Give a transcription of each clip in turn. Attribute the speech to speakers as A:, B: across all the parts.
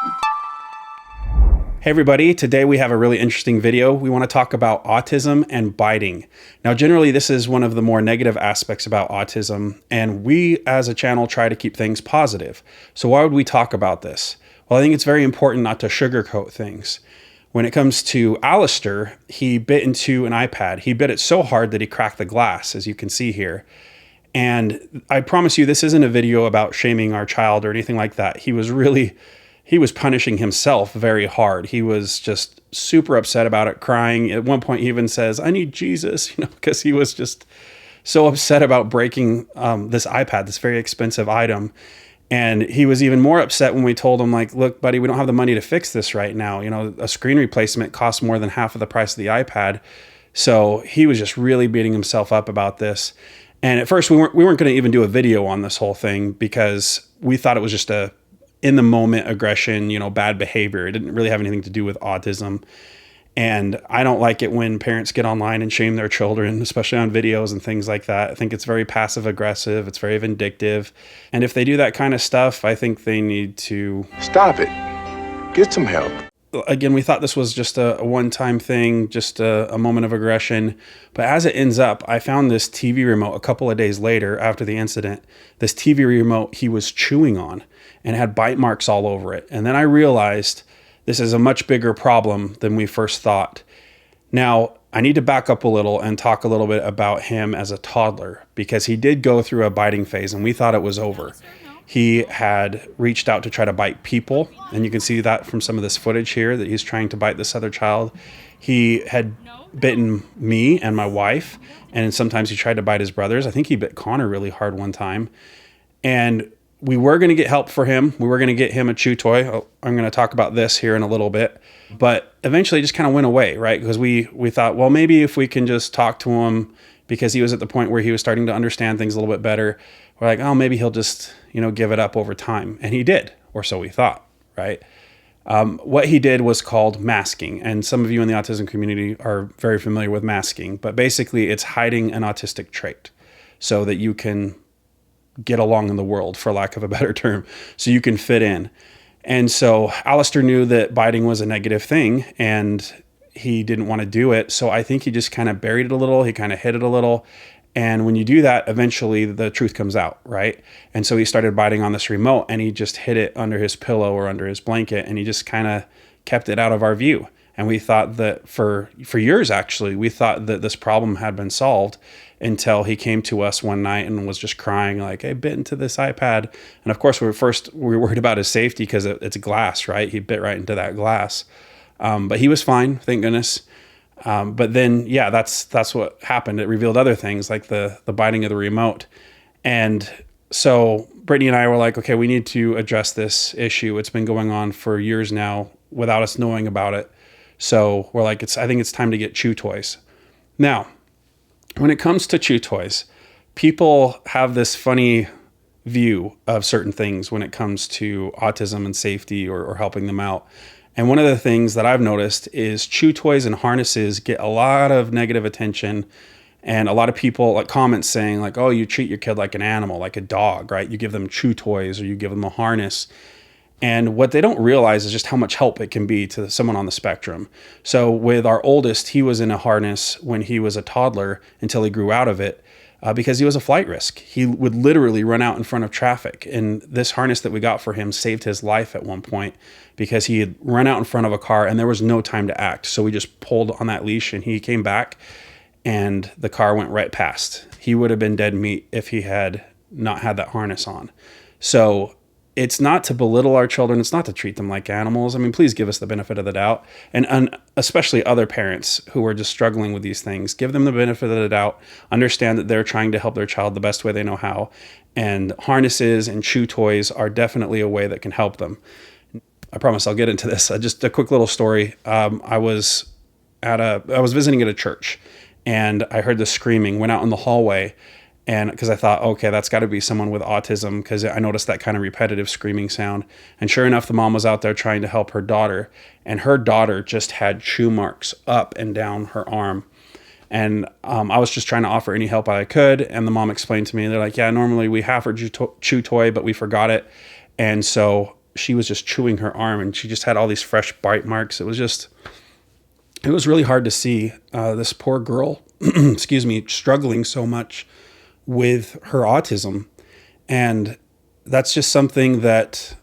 A: Hey everybody, today we have a really interesting video. We want to talk about autism and biting. Now generally this is one of the more negative aspects about autism, and we as a channel try to keep things positive. So why would we talk about this? Well, I think it's very important not to sugarcoat things. When it comes to Alistair, he bit into an iPad. He bit it so hard that he cracked the glass, as you can see here. And I promise you, this isn't a video about shaming our child or anything like that. He was punishing himself very hard. He was just super upset about it, crying. At one point, he even says, "I need Jesus," because he was just so upset about breaking this iPad, this very expensive item. And he was even more upset when we told him, like, "Look, buddy, we don't have the money to fix this right now. A screen replacement costs more than half of the price of the iPad." So he was just really beating himself up about this. And at first, we weren't going to even do a video on this whole thing because we thought it was just a in the moment aggression, bad behavior. It didn't really have anything to do with autism. And I don't like it when parents get online and shame their children, especially on videos and things like that. I think it's very passive aggressive. It's very vindictive. And if they do that kind of stuff, I think they need to
B: stop it. Get some help.
A: Again, we thought this was just a one-time thing, just a moment of aggression. But as it ends up, I found this TV remote a couple of days later after the incident. This TV remote he was chewing on and had bite marks all over it. And then I realized this is a much bigger problem than we first thought. Now, I need to back up a little and talk a little bit about him as a toddler, because he did go through a biting phase and we thought it was over. He had reached out to try to bite people, and you can see that from some of this footage here that he's trying to bite this other child. He had bitten me and my wife, and sometimes he tried to bite his brothers. I think he bit Connor really hard one time. And we were going to get help for him. We were going to get him a chew toy. I'm going to talk about this here in a little bit. But eventually it just kind of went away, right? Because we thought, well, maybe if we can just talk to him, because he was at the point where he was starting to understand things a little bit better. We're like, oh, maybe he'll just, give it up over time. And he did, or so we thought, right? What he did was called masking. And some of you in the autism community are very familiar with masking. But basically, it's hiding an autistic trait so that you can get along in the world, for lack of a better term, so you can fit in. And so Alistair knew that biting was a negative thing, and he didn't want to do it. So I think he just kind of buried it a little. He kind of hid it a little. And when you do that, eventually the truth comes out, right? And so he started biting on this remote, and he just hid it under his pillow or under his blanket, and he just kind of kept it out of our view. And we thought that for years, actually, we thought that this problem had been solved until he came to us one night and was just crying like, "I bit into this iPad." And of course, we were worried about his safety because it's glass, right? He bit right into that glass. But he was fine, thank goodness. But then, yeah, that's what happened. It revealed other things like the biting of the remote. And so Brittany and I were like, okay, we need to address this issue. It's been going on for years now without us knowing about it. So we're like, I think it's time to get chew toys. Now, when it comes to chew toys, people have this funny view of certain things when it comes to autism and safety or helping them out. And one of the things that I've noticed is chew toys and harnesses get a lot of negative attention, and a lot of people like comments saying like, "Oh, you treat your kid like an animal, like a dog, right? You give them chew toys or you give them a harness." And what they don't realize is just how much help it can be to someone on the spectrum. So with our oldest, he was in a harness when he was a toddler until he grew out of it. Because he was a flight risk. He would literally run out in front of traffic. And this harness that we got for him saved his life at one point because he had run out in front of a car and there was no time to act. So we just pulled on that leash and he came back and the car went right past. He would have been dead meat if he had not had that harness on. So it's not to belittle our children. It's not to treat them like animals. I mean, please give us the benefit of the doubt. And especially other parents who are just struggling with these things, give them the benefit of the doubt. Understand that they're trying to help their child the best way they know how. And harnesses and chew toys are definitely a way that can help them. I promise I'll get into this. Just a quick little story. I was visiting at a church and I heard the screaming, went out in the hallway. And because I thought, okay, that's got to be someone with autism, because I noticed that kind of repetitive screaming sound. And sure enough, the mom was out there trying to help her daughter. And her daughter just had chew marks up and down her arm. And I was just trying to offer any help I could. And the mom explained to me, they're like, yeah, normally we have her chew toy, but we forgot it. And so she was just chewing her arm, and she just had all these fresh bite marks. It was really hard to see this poor girl, excuse me, struggling so much with her autism. And that's just something that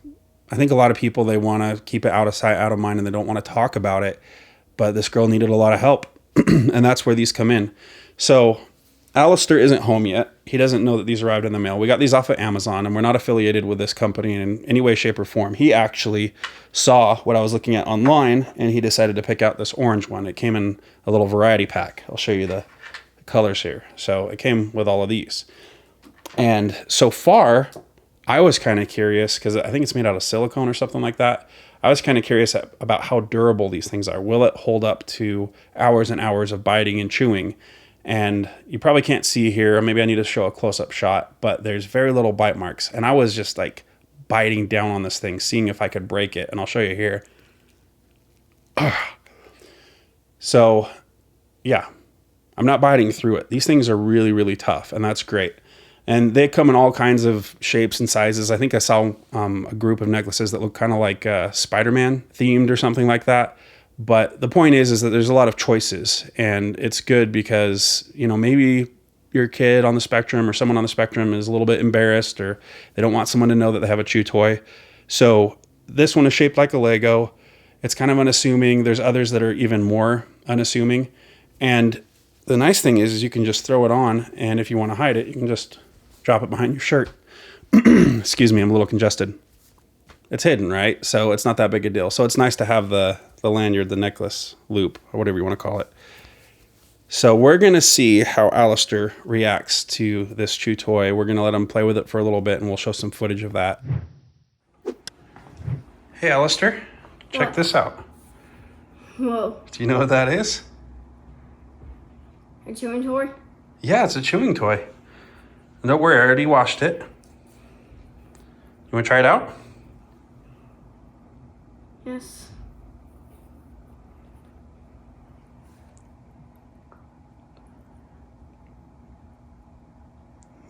A: I think a lot of people, they want to keep it out of sight, out of mind, and they don't want to talk about it. But this girl needed a lot of help. And that's where these come in. So Alistair isn't home yet. He doesn't know that these arrived in the mail. We got these off of Amazon, and we're not affiliated with this company in any way, shape, or form. He actually saw what I was looking at online, and he decided to pick out this orange one. It came in a little variety pack. I'll show you the colors here. So it came with all of these. And so far, I was kind of curious, because I think it's made out of silicone or something like that. I was kind of curious about how durable these things are. Will it hold up to hours and hours of biting and chewing? And you probably can't see here, or maybe I need to show a close-up shot, but there's very little bite marks. And I was just like biting down on this thing, seeing if I could break it. And I'll show you here. So yeah, I'm not biting through it. These things are really, really tough, and that's great. And they come in all kinds of shapes and sizes. I think I saw a group of necklaces that look kind of like Spider-Man themed or something like that. But the point is that there's a lot of choices, and it's good because, you know, maybe your kid on the spectrum or someone on the spectrum is a little bit embarrassed, or they don't want someone to know that they have a chew toy. So this one is shaped like a Lego. It's kind of unassuming. There's others that are even more unassuming. And the nice thing is you can just throw it on, and if you want to hide it, you can just drop it behind your shirt. Excuse me, I'm a little congested. It's hidden, right? So it's not that big a deal. So it's nice to have the lanyard, the necklace loop, or whatever you want to call it. So we're going to see how Alistair reacts to this chew toy. We're going to let him play with it for a little bit, and we'll show some footage of that. Hey, Alistair, check this out.
C: Whoa.
A: Do you know what that is?
C: A chewing toy?
A: Yeah, it's a chewing toy. Don't worry, I already washed it. You want to try it out?
C: Yes.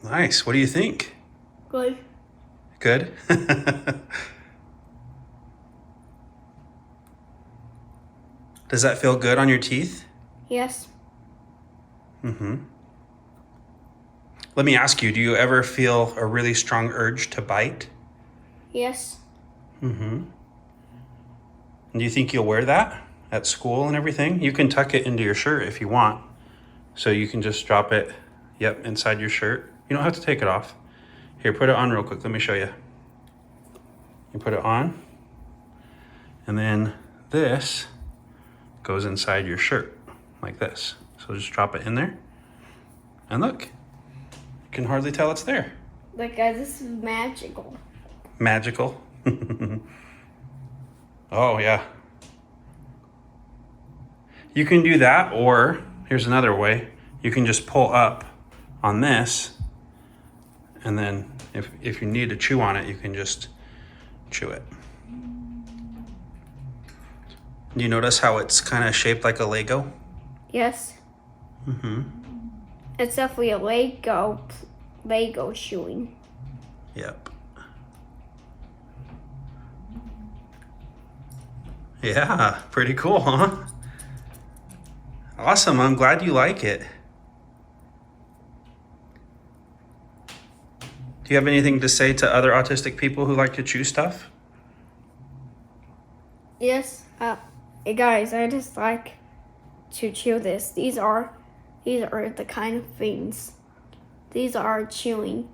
A: Nice. What do you think?
C: Good.
A: Good? Does that feel good on your teeth?
C: Yes.
A: Mm-hmm. Let me ask you, do you ever feel a really strong urge to bite?
C: Yes.
A: Mm-hmm. And do you think you'll wear that at school and everything? You can tuck it into your shirt if you want. So you can just drop it, inside your shirt. You don't have to take it off. Here, put it on real quick. Let me show you. You put it on. And then this goes inside your shirt, like this. So just drop it in there. And look, you can hardly tell it's there.
C: Look, guys, this is magical.
A: Magical. Oh, yeah. You can do that, or here's another way. You can just pull up on this, and then if you need to chew on it, you can just chew it. Do you notice how it's kind of shaped like a Lego?
C: Yes.
A: Mm-hmm.
C: It's definitely a Lego chewing.
A: Yep. Yeah, pretty cool, huh? Awesome, I'm glad you like it. Do you have anything to say to other autistic people who like to chew stuff?
C: Yes. Hey guys, I just like to chew this. These are the kind of things. These are chewing,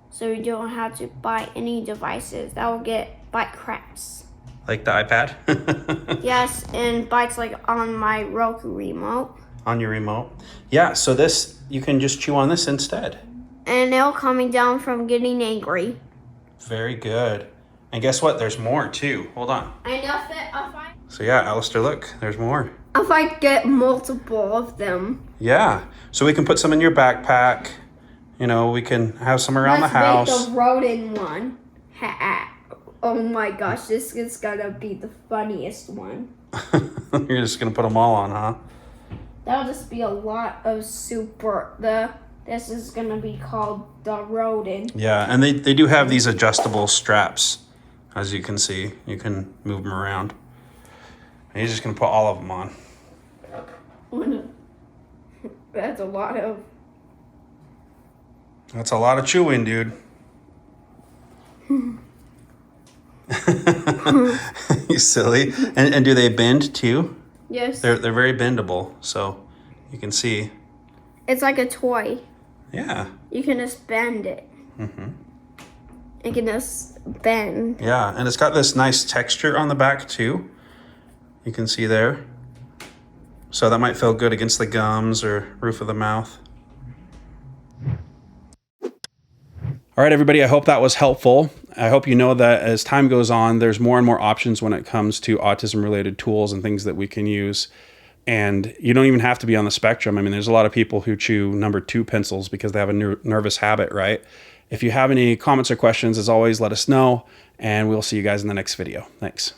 C: so you don't have to buy any devices that will get bite cracks.
A: Like the iPad?
C: Yes, and bites like on my Roku remote.
A: On your remote? Yeah, so this, you can just chew on this instead.
C: And they'll calm me down from getting angry.
A: Very good. And guess what? There's more too. Hold on.
C: I know that
A: So yeah, Alistair, look, there's more.
C: if I get multiple of them.
A: Yeah, so we can put some in your backpack. You know, we can have some around the house.
C: Let's make the rodent one. Oh my gosh, this is gonna be the funniest one.
A: You're just gonna put them all on, huh?
C: That'll just be a lot of this is gonna be called the rodent.
A: Yeah, and they do have these adjustable straps As you can see, you can move them around. And he's just gonna put all of them on.
C: That's a lot of...
A: That's a lot of chewing, dude. You silly. And do they bend too?
C: Yes.
A: They're very bendable, so you can see.
C: It's like a toy.
A: Yeah.
C: You can just bend it. It can just bend.
A: Yeah, and it's got this nice texture on the back too. You can see there. So that might feel good against the gums or roof of the mouth. All right, everybody, I hope that was helpful. I hope you know that as time goes on, there's more and more options when it comes to autism-related tools and things that we can use. And you don't even have to be on the spectrum. I mean, there's a lot of people who chew number 2 pencils because they have a nervous habit, right? If you have any comments or questions, as always, let us know, and we'll see you guys in the next video. Thanks.